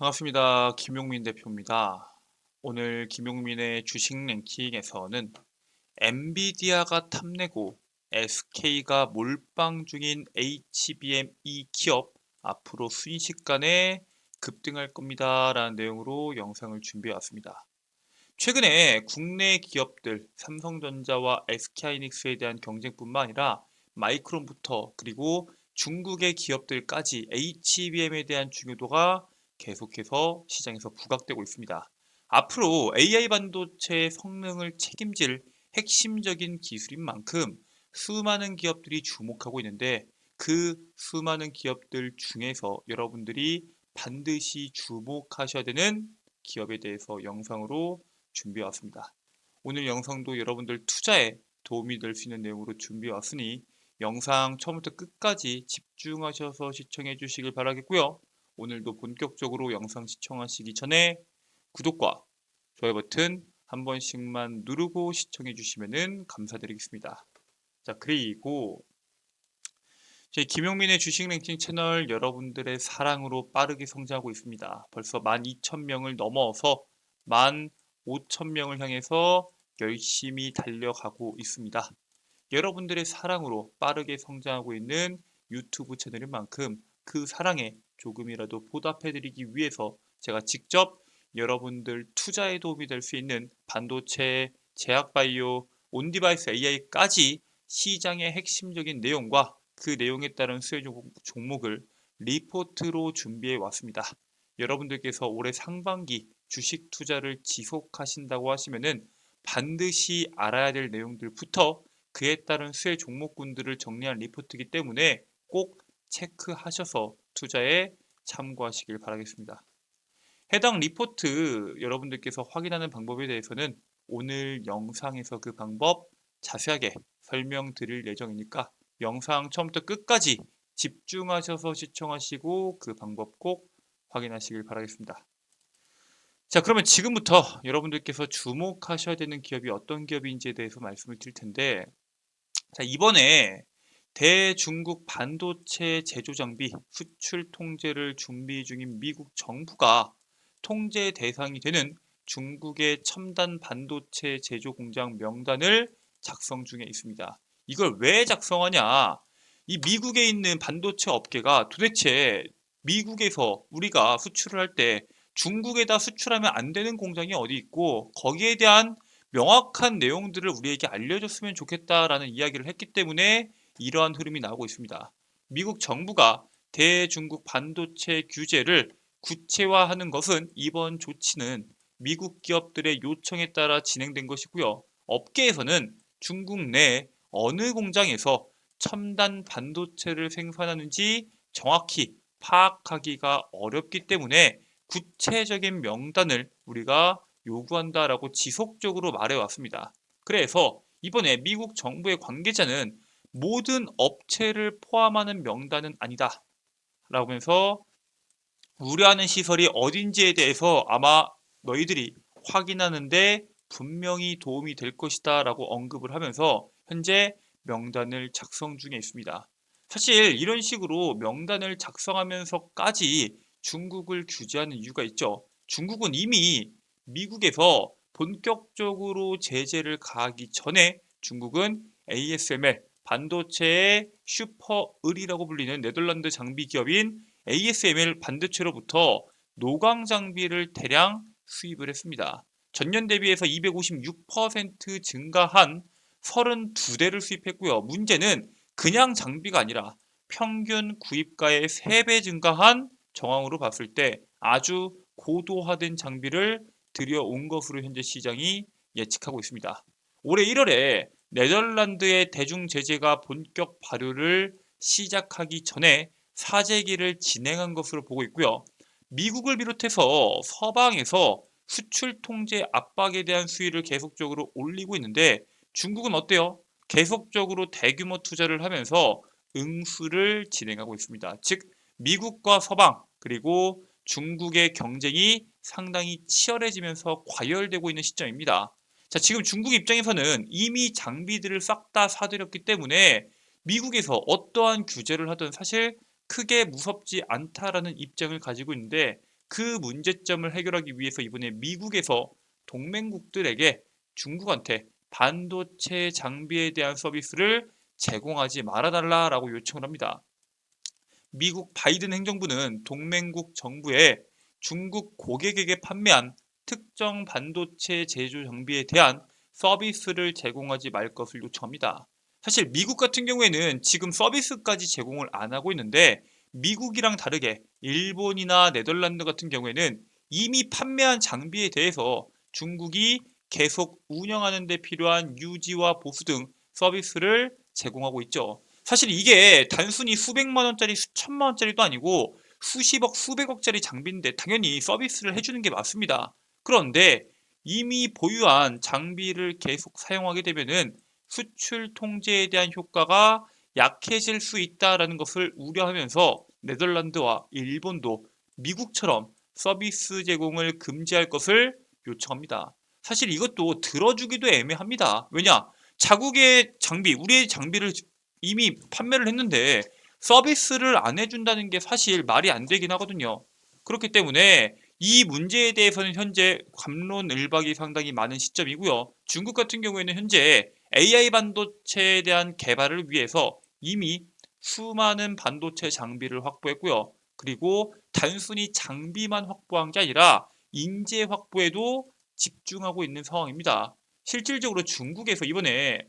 반갑습니다. 김용민 대표입니다. 오늘 김용민의 주식 랭킹에서는 엔비디아가 탐내고 SK가 몰빵 중인 HBM 이 기업 앞으로 순식간에 급등할 겁니다. 라는 내용으로 영상을 준비해 왔습니다. 최근에 국내 기업들 삼성전자와 SK하이닉스에 대한 경쟁뿐만 아니라 마이크론부터 그리고 중국의 기업들까지 HBM에 대한 중요도가 계속해서 시장에서 부각되고 있습니다. 앞으로 AI 반도체의 성능을 책임질 핵심적인 기술인 만큼 수많은 기업들이 주목하고 있는데 그 수많은 기업들 중에서 여러분들이 반드시 주목하셔야 되는 기업에 대해서 영상으로 준비해 왔습니다. 오늘 영상도 여러분들 투자에 도움이 될 수 있는 내용으로 준비해 왔으니 영상 처음부터 끝까지 집중하셔서 시청해 주시길 바라겠고요. 오늘도 본격적으로 영상 시청하시기 전에 구독과 좋아요 버튼 한 번씩만 누르고 시청해 주시면 감사드리겠습니다. 자, 그리고 저희 김용민의 주식 랭킹 채널 여러분들의 사랑으로 빠르게 성장하고 있습니다. 벌써 12,000명을 넘어서 15,000명을 향해서 열심히 달려가고 있습니다. 여러분들의 사랑으로 빠르게 성장하고 있는 유튜브 채널인 만큼 그 사랑에 조금이라도 보답해드리기 위해서 제가 직접 여러분들 투자에 도움이 될 수 있는 반도체, 제약바이오, 온디바이스 AI까지 시장의 핵심적인 내용과 그 내용에 따른 수혜 종목을 리포트로 준비해 왔습니다. 여러분들께서 올해 상반기 주식 투자를 지속하신다고 하시면은 반드시 알아야 될 내용들부터 그에 따른 수혜 종목군들을 정리한 리포트이기 때문에 꼭 체크하셔서 투자에 참고하시길 바라겠습니다. 해당 리포트 여러분들께서 확인하는 방법에 대해서는 오늘 영상에서 그 방법 자세하게 설명드릴 예정이니까 영상 처음부터 끝까지 집중하셔서 시청하시고 그 방법 꼭 확인하시길 바라겠습니다. 자, 그러면 지금부터 여러분들께서 주목하셔야 되는 기업이 어떤 기업인지에 대해서 말씀을 드릴 텐데, 자, 이번에 대중국 반도체 제조 장비 수출 통제를 준비 중인 미국 정부가 통제 대상이 되는 중국의 첨단 반도체 제조 공장 명단을 작성 중에 있습니다. 이걸 왜 작성하냐? 이 미국에 있는 반도체 업계가 도대체 미국에서 우리가 수출을 할 때 중국에다 수출하면 안 되는 공장이 어디 있고 거기에 대한 명확한 내용들을 우리에게 알려줬으면 좋겠다라는 이야기를 했기 때문에 이러한 흐름이 나오고 있습니다. 미국 정부가 대중국 반도체 규제를 구체화하는 것은 이번 조치는 미국 기업들의 요청에 따라 진행된 것이고요. 업계에서는 중국 내 어느 공장에서 첨단 반도체를 생산하는지 정확히 파악하기가 어렵기 때문에 구체적인 명단을 우리가 요구한다라고 지속적으로 말해왔습니다. 그래서 이번에 미국 정부의 관계자는 모든 업체를 포함하는 명단은 아니다 라고 하면서 우려하는 시설이 어딘지에 대해서 아마 너희들이 확인하는데 분명히 도움이 될 것이다 라고 언급을 하면서 현재 명단을 작성 중에 있습니다. 사실 이런 식으로 명단을 작성하면서까지 중국을 규제하는 이유가 있죠. 중국은 이미 미국에서 본격적으로 제재를 가하기 전에 중국은 ASML 반도체의 슈퍼을이라고 불리는 네덜란드 장비 기업인 ASML 반도체로부터 노광 장비를 대량 수입을 했습니다. 전년 대비해서 256% 증가한 32대를 수입했고요. 문제는 그냥 장비가 아니라 평균 구입가의 3배 증가한 정황으로 봤을 때 아주 고도화된 장비를 들여온 것으로 현재 시장이 예측하고 있습니다. 올해 1월에 네덜란드의 대중 제재가 본격 발효를 시작하기 전에 사재기를 진행한 것으로 보고 있고요. 미국을 비롯해서 서방에서 수출 통제 압박에 대한 수위를 계속적으로 올리고 있는데 중국은 어때요? 계속적으로 대규모 투자를 하면서 응수를 진행하고 있습니다. 즉 미국과 서방 그리고 중국의 경쟁이 상당히 치열해지면서 과열되고 있는 시점입니다. 자, 지금 중국 입장에서는 이미 장비들을 싹 다 사들였기 때문에 미국에서 어떠한 규제를 하든 사실 크게 무섭지 않다라는 입장을 가지고 있는데 그 문제점을 해결하기 위해서 이번에 미국에서 동맹국들에게 중국한테 반도체 장비에 대한 서비스를 제공하지 말아달라라고 요청을 합니다. 미국 바이든 행정부는 동맹국 정부에 중국 고객에게 판매한 특정 반도체 제조 장비에 대한 서비스를 제공하지 말 것을 요청합니다. 사실 미국 같은 경우에는 지금 서비스까지 제공을 안 하고 있는데 미국이랑 다르게 일본이나 네덜란드 같은 경우에는 이미 판매한 장비에 대해서 중국이 계속 운영하는 데 필요한 유지와 보수 등 서비스를 제공하고 있죠. 사실 이게 단순히 수백만 원짜리 수천만 원짜리도 아니고 수십억 수백억짜리 장비인데 당연히 서비스를 해주는 게 맞습니다. 그런데 이미 보유한 장비를 계속 사용하게 되면은 수출 통제에 대한 효과가 약해질 수 있다라는 것을 우려하면서 네덜란드와 일본도 미국처럼 서비스 제공을 금지할 것을 요청합니다. 사실 이것도 들어주기도 애매합니다. 왜냐? 자국의 장비, 우리의 장비를 이미 판매를 했는데 서비스를 안 해준다는 게 사실 말이 안 되긴 하거든요. 그렇기 때문에 이 문제에 대해서는 현재 갑론을박이 상당히 많은 시점이고요. 중국 같은 경우에는 현재 AI 반도체에 대한 개발을 위해서 이미 수많은 반도체 장비를 확보했고요. 그리고 단순히 장비만 확보한 게 아니라 인재 확보에도 집중하고 있는 상황입니다. 실질적으로 중국에서 이번에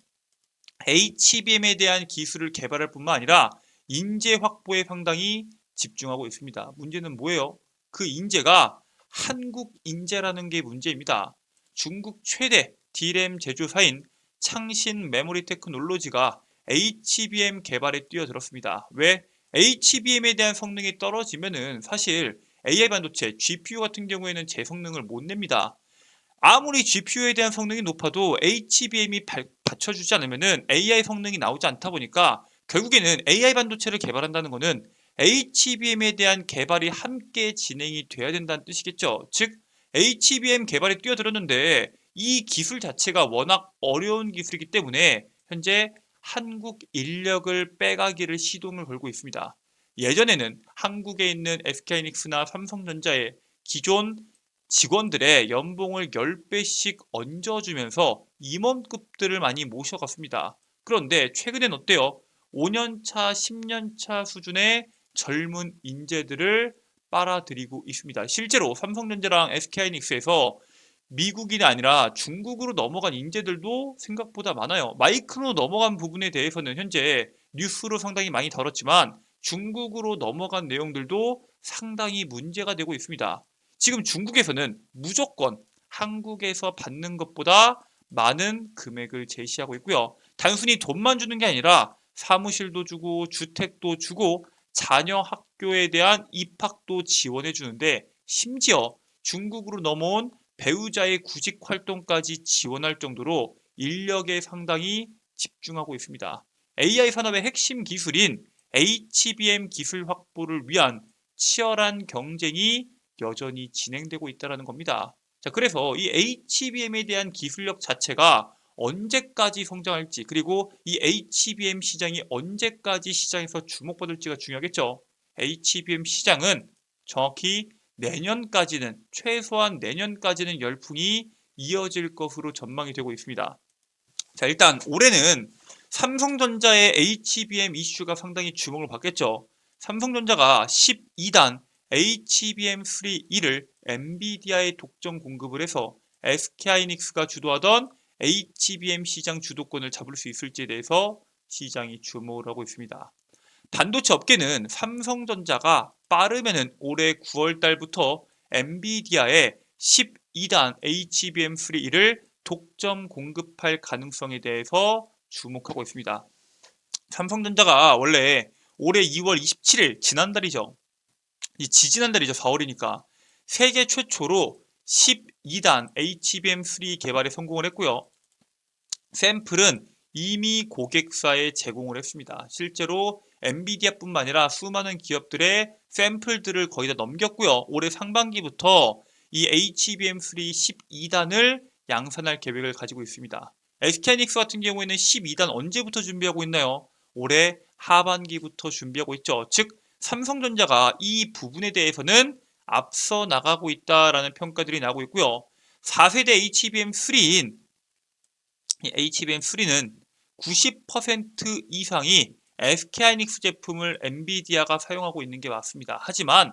HBM에 대한 기술을 개발할 뿐만 아니라 인재 확보에 상당히 집중하고 있습니다. 문제는 뭐예요? 그 인재가 한국 인재라는 게 문제입니다. 중국 최대 D램 제조사인 창신 메모리 테크놀로지가 HBM 개발에 뛰어들었습니다. 왜? HBM에 대한 성능이 떨어지면은 사실 AI 반도체 GPU 같은 경우에는 제 성능을 못 냅니다. 아무리 GPU에 대한 성능이 높아도 HBM이 받쳐주지 않으면 AI 성능이 나오지 않다 보니까 결국에는 AI 반도체를 개발한다는 것은 HBM에 대한 개발이 함께 진행이 돼야 된다는 뜻이겠죠. 즉 HBM 개발에 뛰어들었는데 이 기술 자체가 워낙 어려운 기술이기 때문에 현재 한국 인력을 빼가기를 시도를 걸고 있습니다. 예전에는 한국에 있는 SK하이닉스나 삼성전자의 기존 직원들의 연봉을 10배씩 얹어주면서 임원급들을 많이 모셔갔습니다. 그런데 최근엔 어때요? 5년차, 10년차 수준의 젊은 인재들을 빨아들이고 있습니다. 실제로 삼성전자랑 SK하이닉스에서 미국이 아니라 중국으로 넘어간 인재들도 생각보다 많아요. 마이크로 넘어간 부분에 대해서는 현재 뉴스로 상당히 많이 다뤘지만 중국으로 넘어간 내용들도 상당히 문제가 되고 있습니다. 지금 중국에서는 무조건 한국에서 받는 것보다 많은 금액을 제시하고 있고요. 단순히 돈만 주는 게 아니라 사무실도 주고 주택도 주고 자녀 학교에 대한 입학도 지원해 주는데 심지어 중국으로 넘어온 배우자의 구직 활동까지 지원할 정도로 인력에 상당히 집중하고 있습니다. AI 산업의 핵심 기술인 HBM 기술 확보를 위한 치열한 경쟁이 여전히 진행되고 있다는 겁니다. 자, 그래서 이 HBM에 대한 기술력 자체가 언제까지 성장할지, 그리고 이 HBM 시장이 언제까지 시장에서 주목받을지가 중요하겠죠. HBM 시장은 정확히 내년까지는, 최소한 내년까지는 열풍이 이어질 것으로 전망이 되고 있습니다. 자, 일단 올해는 삼성전자의 HBM 이슈가 상당히 주목을 받겠죠. 삼성전자가 12단 HBM3E를 엔비디아에 독점 공급을 해서 SK하이닉스가 주도하던 HBM 시장 주도권을 잡을 수 있을지에 대해서 시장이 주목을 하고 있습니다. 반도체 업계는 삼성전자가 빠르면은 올해 9월 달부터 엔비디아에 12단 HBM3E를 독점 공급할 가능성에 대해서 주목하고 있습니다. 삼성전자가 원래 올해 2월 27일 지난달이죠. 지지난달이죠. 4월이니까 세계 최초로 12단 HBM3 개발에 성공을 했고요. 샘플은 이미 고객사에 제공을 했습니다. 실제로 엔비디아뿐만 아니라 수많은 기업들의 샘플들을 거의 다 넘겼고요. 올해 상반기부터 이 HBM3 12단을 양산할 계획을 가지고 있습니다. SK하이닉스 같은 경우에는 12단 언제부터 준비하고 있나요? 올해 하반기부터 준비하고 있죠. 즉 삼성전자가 이 부분에 대해서는 앞서 나가고 있다라는 평가들이 나오고 있고요. 4세대 HBM3인 HBM3는 90% 이상이 SK하이닉스 제품을 엔비디아가 사용하고 있는 게 맞습니다. 하지만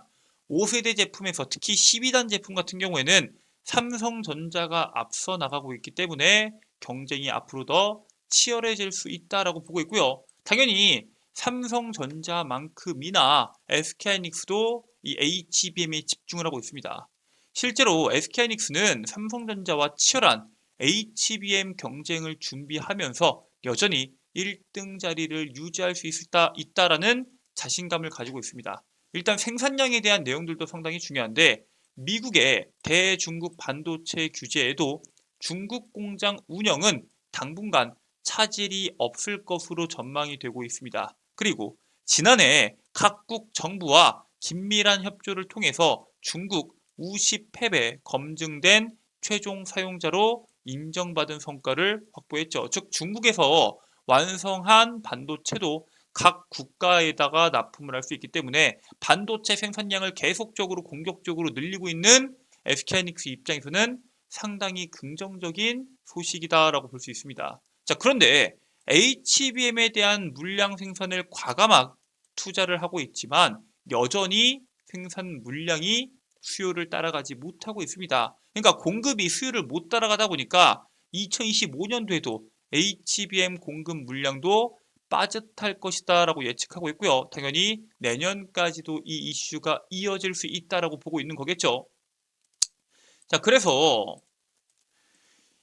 5세대 제품에서 특히 12단 제품 같은 경우에는 삼성전자가 앞서 나가고 있기 때문에 경쟁이 앞으로 더 치열해질 수 있다라고 보고 있고요. 당연히 삼성전자만큼이나 SK하이닉스도 이 HBM에 집중을 하고 있습니다. 실제로 SK하이닉스는 삼성전자와 치열한 HBM 경쟁을 준비하면서 여전히 1등 자리를 유지할 수 있다라는 자신감을 가지고 있습니다. 일단 생산량에 대한 내용들도 상당히 중요한데 미국의 대중국 반도체 규제에도 중국 공장 운영은 당분간 차질이 없을 것으로 전망이 되고 있습니다. 그리고 지난해 각국 정부와 긴밀한 협조를 통해서 중국 우시 팹에 검증된 최종 사용자로 인정받은 성과를 확보했죠. 즉 중국에서 완성한 반도체도 각 국가에다가 납품을 할 수 있기 때문에 반도체 생산량을 계속적으로 공격적으로 늘리고 있는 SK하이닉스 입장에서는 상당히 긍정적인 소식이다라고 볼 수 있습니다. 자, 그런데 HBM에 대한 물량 생산을 과감하게 투자를 하고 있지만 여전히 생산 물량이 수요를 따라가지 못하고 있습니다. 그러니까 공급이 수요를 못 따라가다 보니까 2025년도에도 HBM 공급 물량도 빠듯할 것이다 라고 예측하고 있고요. 당연히 내년까지도 이 이슈가 이어질 수 있다라고 보고 있는 거겠죠. 자, 그래서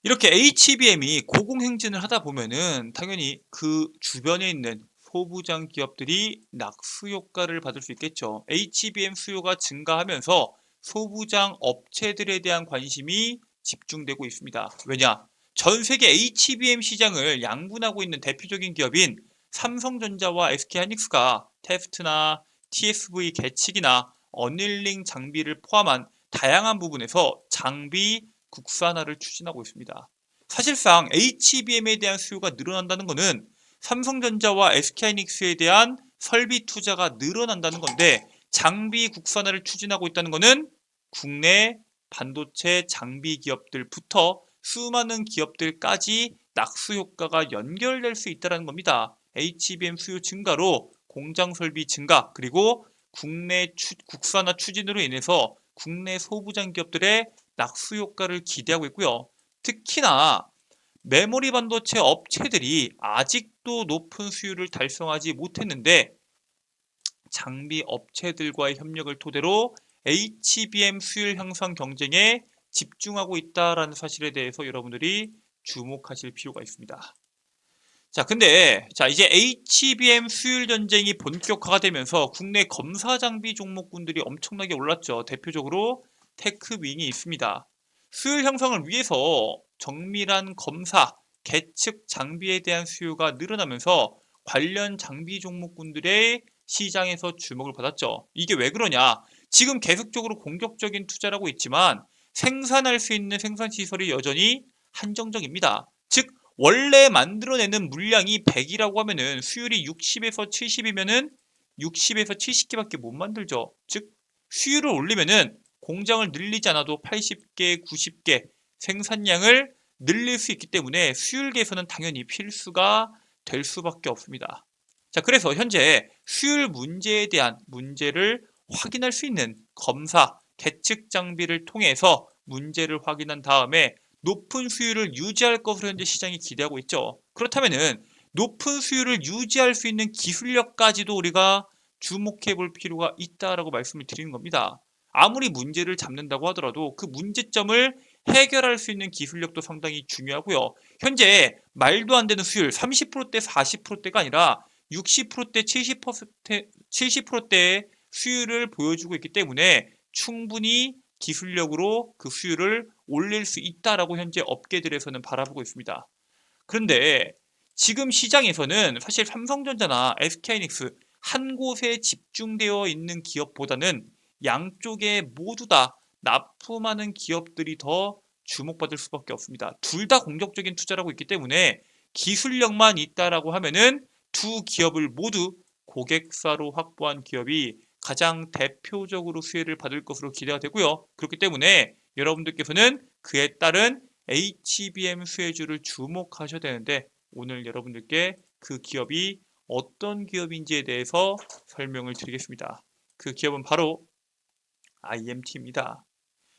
이렇게 HBM이 고공행진을 하다 보면은 당연히 그 주변에 있는 소부장 기업들이 낙수 효과를 받을 수 있겠죠. HBM 수요가 증가하면서 소부장 업체들에 대한 관심이 집중되고 있습니다. 왜냐? 전 세계 HBM 시장을 양분하고 있는 대표적인 기업인 삼성전자와 SK하이닉스가 테스트나 TSV 계측이나 어닐링 장비를 포함한 다양한 부분에서 장비 국산화를 추진하고 있습니다. 사실상 HBM에 대한 수요가 늘어난다는 것은 삼성전자와 SK하이닉스에 대한 설비 투자가 늘어난다는 건데 장비 국산화를 추진하고 있다는 것은 국내 반도체 장비 기업들부터 수많은 기업들까지 낙수 효과가 연결될 수 있다는 겁니다. HBM 수요 증가로 공장 설비 증가 그리고 국내 국산화 추진으로 인해서 국내 소부장 기업들의 낙수 효과를 기대하고 있고요. 특히나 메모리 반도체 업체들이 아직도 높은 수요를 달성하지 못했는데 장비 업체들과의 협력을 토대로 HBM 수율 향상 경쟁에 집중하고 있다는 사실에 대해서 여러분들이 주목하실 필요가 있습니다. 자, 근데 이제 HBM 수율 전쟁이 본격화가 되면서 국내 검사 장비 종목군들이 엄청나게 올랐죠. 대표적으로 테크윙이 있습니다. 수율 형성을 위해서 정밀한 검사, 계측 장비에 대한 수요가 늘어나면서 관련 장비 종목군들의 시장에서 주목을 받았죠. 이게 왜 그러냐? 지금 계속적으로 공격적인 투자를 하고 있지만 생산할 수 있는 생산 시설이 여전히 한정적입니다. 즉 원래 만들어내는 물량이 100이라고 하면은 수율이 60에서 70이면은 60에서 70개밖에 못 만들죠. 즉 수율을 올리면은 공장을 늘리지 않아도 80개, 90개 생산량을 늘릴 수 있기 때문에 수율 개선은 당연히 필수가 될 수밖에 없습니다. 자, 그래서 현재 수율 문제에 대한 문제를 확인할 수 있는 검사, 계측 장비를 통해서 문제를 확인한 다음에 높은 수율을 유지할 것으로 현재 시장이 기대하고 있죠. 그렇다면은 높은 수율을 유지할 수 있는 기술력까지도 우리가 주목해 볼 필요가 있다라고 말씀을 드리는 겁니다. 아무리 문제를 잡는다고 하더라도 그 문제점을 해결할 수 있는 기술력도 상당히 중요하고요. 현재 말도 안 되는 수율 30%대 40%대가 아니라 60%대 70%대의 수율을 보여주고 있기 때문에 충분히 기술력으로 그 수율을 올릴 수 있다라고 현재 업계들에서는 바라보고 있습니다. 그런데 지금 시장에서는 사실 삼성전자나 SK하이닉스 한 곳에 집중되어 있는 기업보다는 양쪽에 모두 다 납품하는 기업들이 더 주목받을 수밖에 없습니다. 둘 다 공격적인 투자를 하고 있기 때문에 기술력만 있다라고 하면은 두 기업을 모두 고객사로 확보한 기업이 가장 대표적으로 수혜를 받을 것으로 기대가 되고요. 그렇기 때문에 여러분들께서는 그에 따른 HBM 수혜주를 주목하셔야 되는데 오늘 여러분들께 그 기업이 어떤 기업인지에 대해서 설명을 드리겠습니다. 그 기업은 바로 IMT입니다.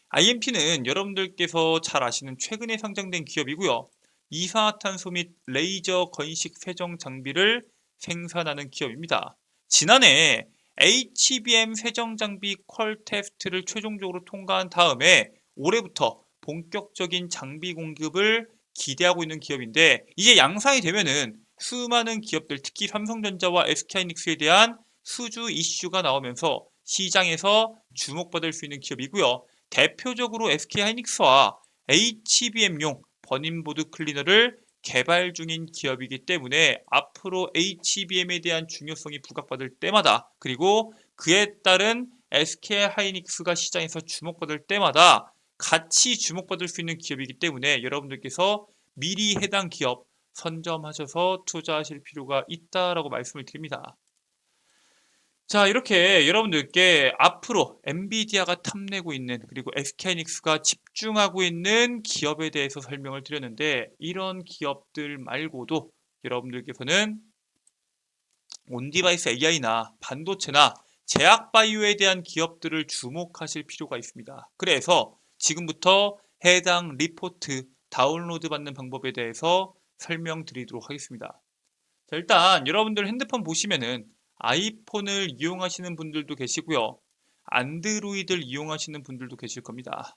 IMT는 여러분들께서 잘 아시는 최근에 상장된 기업이고요. 이산화탄소 및 레이저 건식 세정 장비를 생산하는 기업입니다. 지난해 HBM 세정 장비 퀄 테스트를 최종적으로 통과한 다음에 올해부터 본격적인 장비 공급을 기대하고 있는 기업인데 이제 양산이 되면은 수많은 기업들 특히 삼성전자와 SK하이닉스에 대한 수주 이슈가 나오면서 시장에서 주목받을 수 있는 기업이고요. 대표적으로 SK하이닉스와 HBM용 버닝보드 클리너를 개발 중인 기업이기 때문에 앞으로 HBM에 대한 중요성이 부각받을 때마다 그리고 그에 따른 SK하이닉스가 시장에서 주목받을 때마다 같이 주목받을 수 있는 기업이기 때문에 여러분들께서 미리 해당 기업 선점하셔서 투자하실 필요가 있다라고 말씀을 드립니다. 자, 이렇게 여러분들께 앞으로 엔비디아가 탐내고 있는 그리고 SK하이닉스가 집중하고 있는 기업에 대해서 설명을 드렸는데 이런 기업들 말고도 여러분들께서는 온디바이스 AI나 반도체나 제약바이오에 대한 기업들을 주목하실 필요가 있습니다. 그래서 지금부터 해당 리포트 다운로드 받는 방법에 대해서 설명드리도록 하겠습니다. 자, 일단 여러분들 핸드폰 보시면은 아이폰을 이용하시는 분들도 계시고요. 안드로이드를 이용하시는 분들도 계실 겁니다.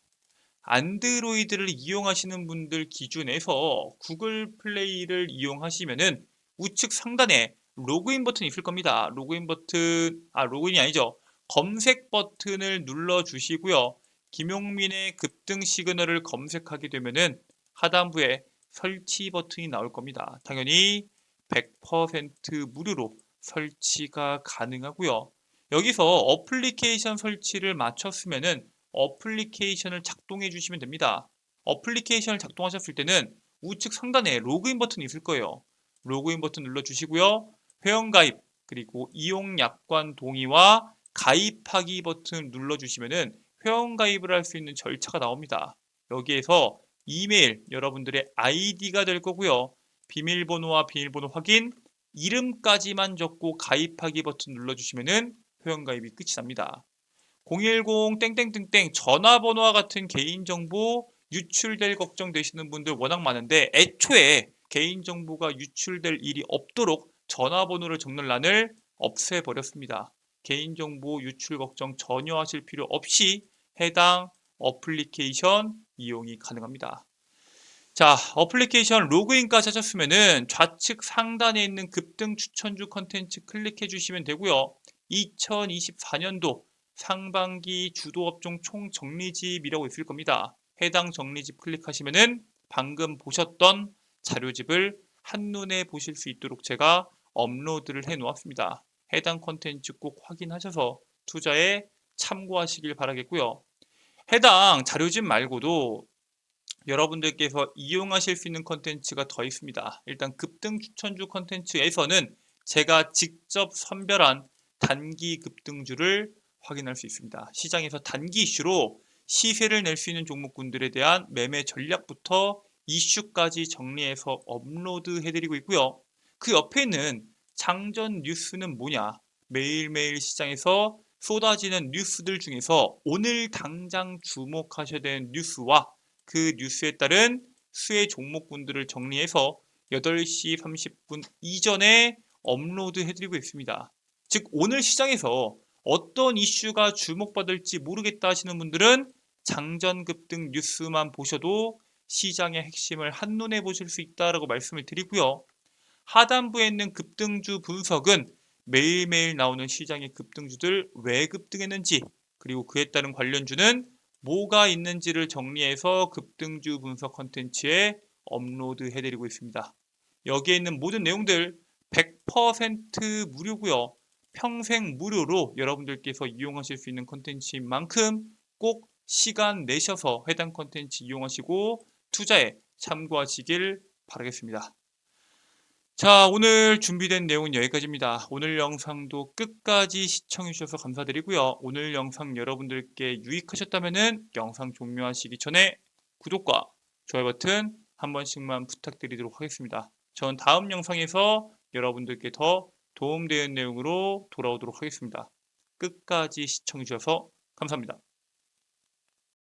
안드로이드를 이용하시는 분들 기준에서 구글 플레이를 이용하시면은 우측 상단에 로그인 버튼이 있을 겁니다. 로그인이 아니죠. 검색 버튼을 눌러 주시고요. 김용민의 급등 시그널을 검색하게 되면은 하단부에 설치 버튼이 나올 겁니다. 당연히 100% 무료로 설치가 가능하고요. 여기서 어플리케이션 설치를 마쳤으면은 어플리케이션을 작동해 주시면 됩니다. 어플리케이션을 작동하셨을 때는 우측 상단에 로그인 버튼이 있을 거예요. 로그인 버튼 눌러 주시고요. 회원가입 그리고 이용 약관 동의와 가입하기 버튼 눌러 주시면은 회원가입을 할 수 있는 절차가 나옵니다. 여기에서 이메일 여러분들의 아이디가 될 거고요. 비밀번호와 비밀번호 확인, 이름까지만 적고 가입하기 버튼 눌러주시면은 회원가입이 끝이 납니다. 010 땡땡땡땡 전화번호와 같은 개인정보 유출될 걱정되시는 분들 워낙 많은데 애초에 개인정보가 유출될 일이 없도록 전화번호를 적는 란을 없애버렸습니다. 개인정보 유출 걱정 전혀 하실 필요 없이 해당 어플리케이션 이용이 가능합니다. 자, 어플리케이션 로그인까지 하셨으면은 좌측 상단에 있는 급등 추천주 컨텐츠 클릭해 주시면 되고요. 2024년도 상반기 주도업종 총정리집이라고 있을 겁니다. 해당 정리집 클릭하시면은 방금 보셨던 자료집을 한눈에 보실 수 있도록 제가 업로드를 해 놓았습니다. 해당 컨텐츠 꼭 확인하셔서 투자에 참고하시길 바라겠고요. 해당 자료집 말고도 여러분들께서 이용하실 수 있는 컨텐츠가 더 있습니다. 일단 급등 추천주 컨텐츠에서는 제가 직접 선별한 단기 급등주를 확인할 수 있습니다. 시장에서 단기 이슈로 시세를 낼 수 있는 종목군들에 대한 매매 전략부터 이슈까지 정리해서 업로드 해드리고 있고요. 그 옆에 있는 장전 뉴스는 뭐냐? 매일매일 시장에서 쏟아지는 뉴스들 중에서 오늘 당장 주목하셔야 되는 뉴스와 그 뉴스에 따른 수혜 종목군들을 정리해서 8시 30분 이전에 업로드 해드리고 있습니다. 즉 오늘 시장에서 어떤 이슈가 주목받을지 모르겠다 하시는 분들은 장전 급등 뉴스만 보셔도 시장의 핵심을 한눈에 보실 수 있다라고 말씀을 드리고요. 하단부에 있는 급등주 분석은 매일매일 나오는 시장의 급등주들 왜 급등했는지 그리고 그에 따른 관련주는 뭐가 있는지를 정리해서 급등주 분석 컨텐츠에 업로드 해드리고 있습니다. 여기에 있는 모든 내용들 100% 무료고요. 평생 무료로 여러분들께서 이용하실 수 있는 컨텐츠인 만큼 꼭 시간 내셔서 해당 컨텐츠 이용하시고 투자에 참고하시길 바라겠습니다. 자, 오늘 준비된 내용은 여기까지입니다. 오늘 영상도 끝까지 시청해 주셔서 감사드리고요. 오늘 영상 여러분들께 유익하셨다면 영상 종료하시기 전에 구독과 좋아요 버튼 한 번씩만 부탁드리도록 하겠습니다. 전 다음 영상에서 여러분들께 더 도움되는 내용으로 돌아오도록 하겠습니다. 끝까지 시청해 주셔서 감사합니다.